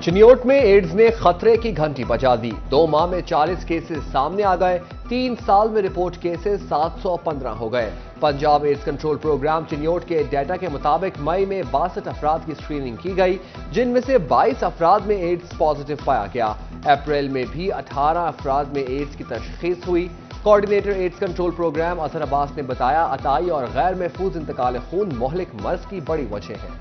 चिन्योट में एड्स ने खतरे की घंटी बजा दी। 2 माह में 40 केसेस सामने आ गए। 3 साल में रिपोर्ट केसेस 715 हो गए। Punjab AIDS control programme Chiniot के डेटा के मुताबिक मई में 62 अफराद की स्क्रीनिंग की गई, जिनमें से 22 अफराद में एड्स पॉजिटिव पाया गया। अप्रैल में भी 18 अफराद में एड्स की तशखीस हुई। Coordinator AIDS control programme Azhar Abbas ने बताया, अताई और गैर महफूज इंतकाल खून मोहलिक मर्ज की बड़ी वजह है।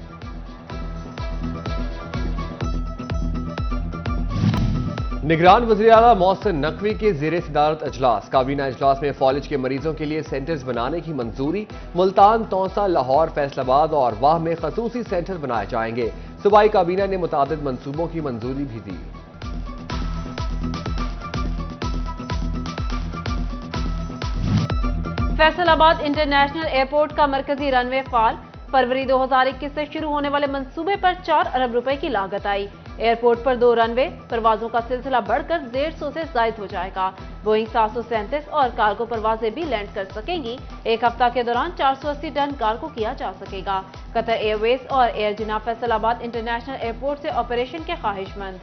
निगरान वज़ीर-ए-आला मोहसिन नकवी के ज़ेरे सदारत अजलास। काबीना अजलास में फॉलिज के मरीजों के लिए सेंटर्स बनाने की मंजूरी। मुल्तान, तौसा, लाहौर, फैसलाबाद और वाह में खसूसी सेंटर बनाए जाएंगे। सूबाई काबीना ने मुतादिद मंसूबों की मंजूरी भी दी। फैसलाबाद इंटरनेशनल एयरपोर्ट का मरकजी रनवे फाल। फरवरी 2021 से शुरू होने वाले मंसूबे पर 4 अरब रुपए की लागत आई। एयरपोर्ट पर 2 रनवे परवाजों का सिलसिला बढ़कर 150 से जायद हो जाएगा। बोइंग 737 और कार्गो परवाजें भी लैंड कर सकेंगी। एक हफ्ता के दौरान 480 टन कार्गो किया जा सकेगा। कतर एयरवेज और एयर जिना फैसलाबाद इंटरनेशनल एयरपोर्ट से ऑपरेशन के ख्वाहिशमंद।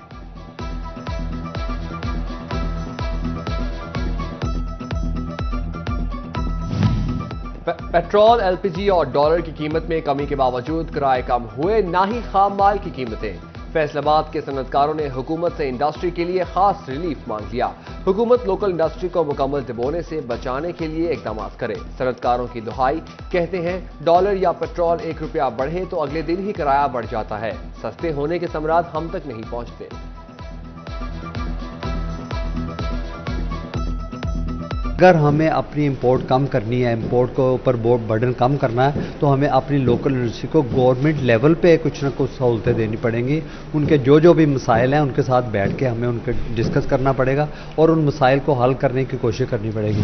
पेट्रोल, एलपीजी और डॉलर की कीमत में कमी के बावजूद किराए कम हुए, ना ही खाम माल की कीमतें। फैसलाबाद के सनतकारों ने हुकूमत से इंडस्ट्री के लिए खास रिलीफ मांग लिया। हुकूमत लोकल इंडस्ट्री को मुकम्मल डिबोने से बचाने के लिए इकदाम करे। सनतकारों की दुहाई, कहते हैं डॉलर या पेट्रोल 1 रुपया बढ़े तो अगले दिन ही किराया बढ़ जाता है। सस्ते होने के समरात हम तक नहीं पहुंचते। अगर हमें अपनी इंपोर्ट कम करनी है, इंपोर्ट को ऊपर बर्डन कम करना है, तो हमें अपनी लोकल इंडस्ट्री को गवर्नमेंट लेवल पे कुछ ना कुछ सहूलतें देनी पड़ेंगी। उनके जो भी मसाइल हैं उनके साथ बैठ के हमें उनके डिस्कस करना पड़ेगा और उन मसाइल को हल करने की कोशिश करनी पड़ेगी।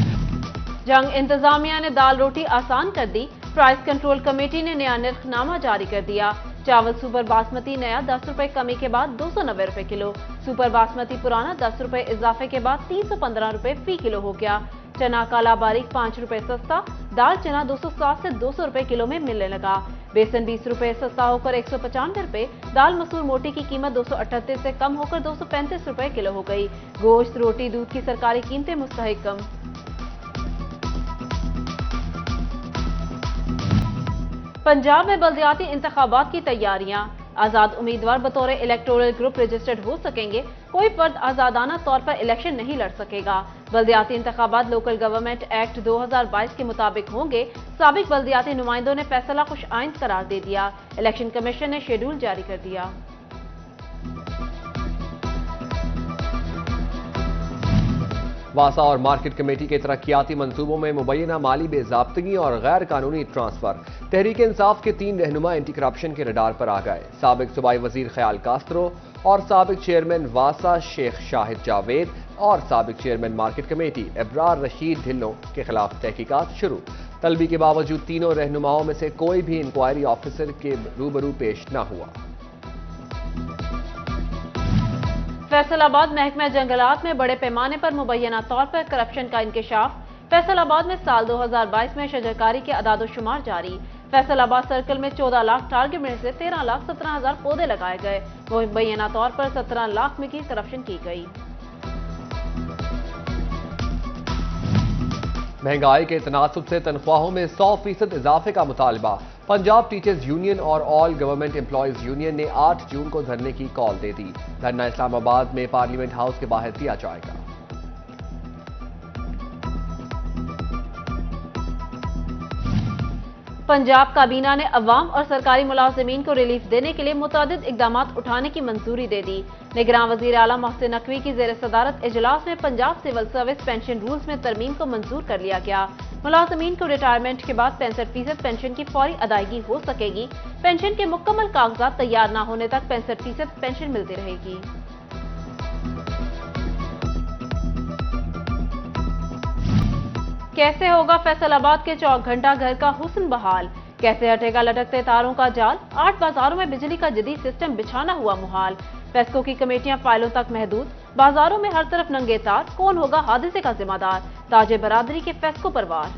जंग इंतजामिया ने दाल रोटी आसान कर दी। प्राइस कंट्रोल कमेटी ने नया निर्खनामा जारी कर दिया। चावल सुपर बासमती नया 10 रुपए कमी के बाद 290 रुपए किलो। सुपर बासमती पुराना 10 रुपए इजाफे के बाद 315 रुपए फी किलो हो गया। चना काला बारीक 5 रुपए सस्ता। दाल चना 260 से 200 रुपए किलो में मिलने लगा। बेसन 20 रुपए सस्ता होकर 195 रुपए। दाल मसूर मोटी की कीमत 238 से कम होकर 235 रुपए किलो हो गई। गोश्त, रोटी, दूध की सरकारी कीमतें मुस्तहकम। पंजाब में बल्दियाती इंतखाबात की तैयारियां। आजाद उम्मीदवार बतौर इलेक्टोरल ग्रुप रजिस्टर्ड हो सकेंगे। कोई फर्द आजादाना तौर पर इलेक्शन नहीं लड़ सकेगा। बल्दियाती इंतखाबात लोकल गवर्नमेंट एक्ट 2022 के मुताबिक होंगे। साबिक बल्दियाती नुमाइंदों ने फैसला खुश आइंद करार दे दिया। इलेक्शन कमीशन ने शेड्यूल जारी कर दिया। वासा और मार्केट कमेटी के तरक्याती मंसूबों में मुबैना माली बेज़ाब्तगी और गैर कानूनी ट्रांसफर। तहरीक इंसाफ के 3 रहनुमा एंटी करप्शन के रडार पर आ गए। साबिक सूबाई वजीर ख्याल कास्त्रो और साबिक चेयरमैन वासा शेख शाहिद जावेद और साबिक chairman market committee Ibrar Rashid Dhillon के खिलाफ तहकीकात शुरू। तलबी के बावजूद तीनों रहनुमाओं में से कोई भी इंक्वायरी ऑफिसर के रूबरू पेश न हुआ। फैसलाबाद महकमा जंगलात में बड़े पैमाने पर मुबैना तौर पर करप्शन का इंकशाफ। फैसलाबाद में साल 2022 में शजरकारी के अदाद-ओ-शुमार जारी। फैसलाबाद सर्कल में 14 लाख टारगेट में से 13,17,000 पौधे लगाए गए। मुबैना तौर पर 17 लाख में की करप्शन की गई। महंगाई के तनासुब से तनख्वाहों में 100% इजाफे का मुतालबा। पंजाब टीचर्स यूनियन और ऑल गवर्नमेंट एम्प्लॉयज यूनियन ने 8 जून को धरने की कॉल दे दी। धरना इस्लामाबाद में पार्लियामेंट हाउस के बाहर दिया जाएगा। पंजाब काबीना ने अवाम और सरकारी मुलाजिमीन को रिलीफ देने के लिए मुतादिद इकदाम उठाने की मंजूरी दे दी। निगरान वज़ीर-ए-आला मोहसिन नकवी की ज़ेर सदारत इजलास में Punjab civil service pension rules में तरमीम को मंजूर कर लिया गया। मुलाजिमीन को रिटायरमेंट के बाद 65% पेंशन की फौरी अदायगी हो सकेगी। पेंशन के मुकम्मल कागजात तैयार न होने तक 65% पेंशन मिलती रहेगी। कैसे होगा फैसलाबाद के 4 घंटा घर का हुस्न बहाल? कैसे हटेगा लटकते तारों का जाल? 8 बाजारों में बिजली का जदीद सिस्टम बिछाना हुआ मुहाल। पेस्को की कमेटियां फाइलों तक महदूद। बाजारों में हर तरफ नंगे तार। कौन होगा हादसे का जिम्मेदार? ताजे बरादरी के फेस्को पर वार।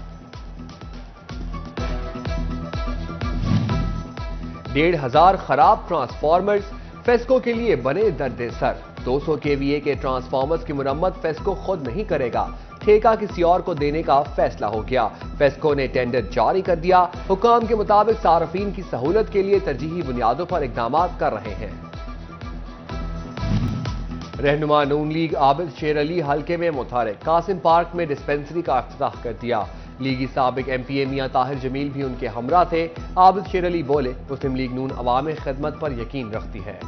1,500 खराब ट्रांसफार्मर्स। फेस्को के लिए बने दर्द सर। 200 केवीए के ट्रांसफार्मर्स की मुरम्मत फेस्को खुद नहीं करेगा, ठेका किसी और को देने का फैसला हो गया। फेस्को ने टेंडर जारी कर दिया। हुकाम के मुताबिक सार्फिन की सहूलत के लिए तरजीही बुनियादों पर इकदाम कर रहे हैं। रहनुमा नून लीग आबिद शेर अली हल्के में मुतहरिक, कासिम पार्क में डिस्पेंसरी का इफ्तिताह कर दिया। लीगी साबिक एमपीए मियां ताहिर जमील भी उनके हमरा थे। आबिद शेर अली बोले, मुस्लिम लीग नून अवाम खिदमत पर यकीन रखती है।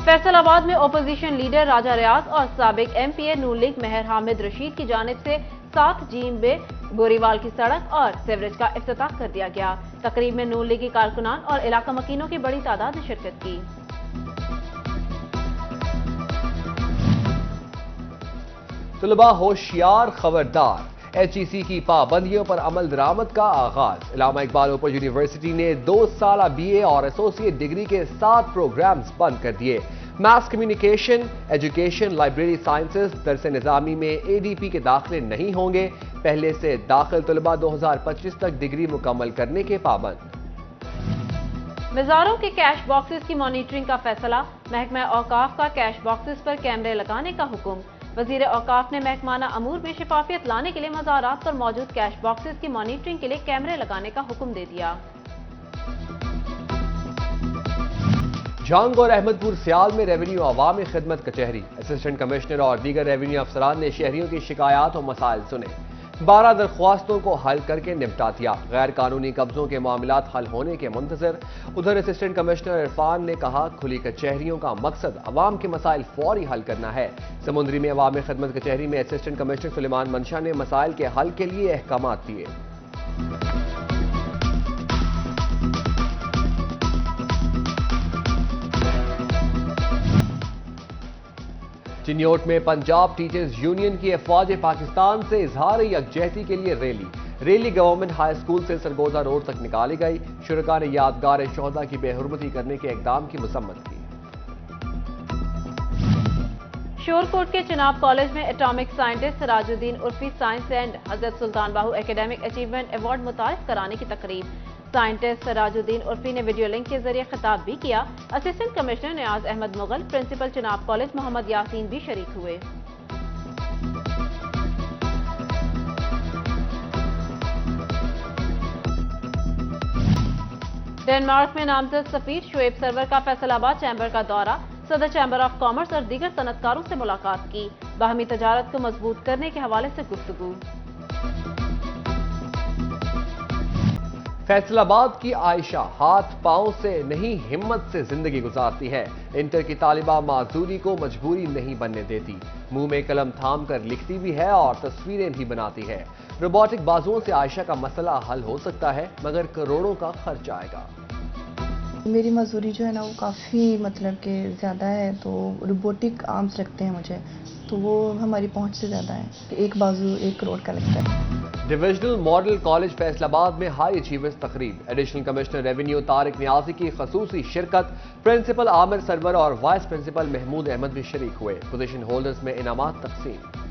फैसलाबाद में अपोजिशन लीडर राजा रियाज और साबिक एमपीए नून लीग मेहर हामिद रशीद की जानिब से 7 जीम में बोरीवाल की सड़क और सीवरेज का इफ्तिताह कर दिया गया। तकरीब में नून लीगी कारकुनान और इलाका मकीनों की बड़ी तादाद ने शिरकत की। तलबा होशियार खबरदार, HEC की पाबंदियों पर अमल दरामद का आगाज। इलामा इकबाल ओपन यूनिवर्सिटी ने 2 साल BA और एसोसिएट डिग्री के 7 प्रोग्राम्स बंद कर दिए। Mass communication, education, library sciences, दरस निजामी में ADP के दाखिले नहीं होंगे। पहले से दाखिल तलबा 2025 तक डिग्री मुकम्मल करने के पाबंद। मज़ारों के कैश बॉक्सेस की मॉनिटरिंग का फैसला। महकमा औकाफ का कैश बॉक्सेस पर कैमरे लगाने का हुक्म। वजीर औकाफ ने महकमाना अमूर में शफाफियत लाने के लिए मज़ारात पर मौजूद कैश बॉक्सेस की मॉनिटरिंग के लिए कैमरे लगाने का हुक्म दे दिया। जंग और अहमदपुर सियाल में रेवेन्यू अवामी खिदमत कचहरी। असिस्टेंट कमिश्नर और दीगर रेवेन्यू अफसरान ने शहरियों की शिकायत और मसाइल सुने। 12 दरख्वास्तों को हल करके निपटा दिया। गैर कानूनी कब्जों के मामलात हल होने के मुंतजर। उधर असिस्टेंट कमिश्नर इरफान ने कहा, खुली कचहरियों का मकसद अवाम के मसाइल फौरी हल करना है। समुद्री में अवामी खिदमत कचहरी में असिस्टेंट कमिश्नर सुलेमान मंशा ने मसाइल के हल के लिए अहकामात दिए। चिन्योट में पंजाब टीचर्स यूनियन की अफवाज पाकिस्तान से इजहार यकजहती के लिए रैली गवर्नमेंट हाई स्कूल से सरगोजा रोड तक निकाली गई। शुरका ने यादगार शोहदा की बेहुरमती करने के इकदाम की मसम्मत की। शोरकोट के चिनाब कॉलेज में atomic scientist Sarajuddin Urfi science and Hazrat Sultan Bahu academic achievement award मुतारिफ कराने की तकरीब। साइंटिस्ट सराजुद्दीन उर्फी ने वीडियो लिंक के जरिए खिताब भी किया। असिस्टेंट कमिश्नर नियाज अहमद मुगल, प्रिंसिपल चिनाब कॉलेज मोहम्मद यासीन भी शरीक हुए। डेनमार्क में नामजद सफीर शुएब सरवर का फैसलाबाद चैम्बर का दौरा। सदर चैम्बर ऑफ कॉमर्स और दीगर सनतकारों से मुलाकात की। बाहमी तजारत को मजबूत करने के हवाले से गुफ्तगू। फैसलाबाद की आयशा हाथ पांव से नहीं हिम्मत से जिंदगी गुजारती है। इंटर की तालिबा माजूरी को मजबूरी नहीं बनने देती। मुंह में कलम थाम कर लिखती भी है और तस्वीरें भी बनाती है। रोबोटिक बाजुओं से आयशा का मसला हल हो सकता है, मगर करोड़ों का खर्च आएगा। मेरी मजदूरी जो है ना वो काफ़ी मतलब कि ज़्यादा है, तो रोबोटिक आर्म्स रखते हैं मुझे, तो वो हमारी पहुंच से ज़्यादा है। एक बाजू 1 करोड़ का लगता है। डिविजनल मॉडल कॉलेज फैसलाबाद में हाई अचीवर्स तकरीब। Additional commissioner revenue Tariq Niazi की खसूसी शिरकत। प्रिंसिपल आमिर सरवर और वाइस प्रिंसिपल महमूद अहमद भी शरीक हुए। पोजीशन होल्डर्स में इनामात तकसीम।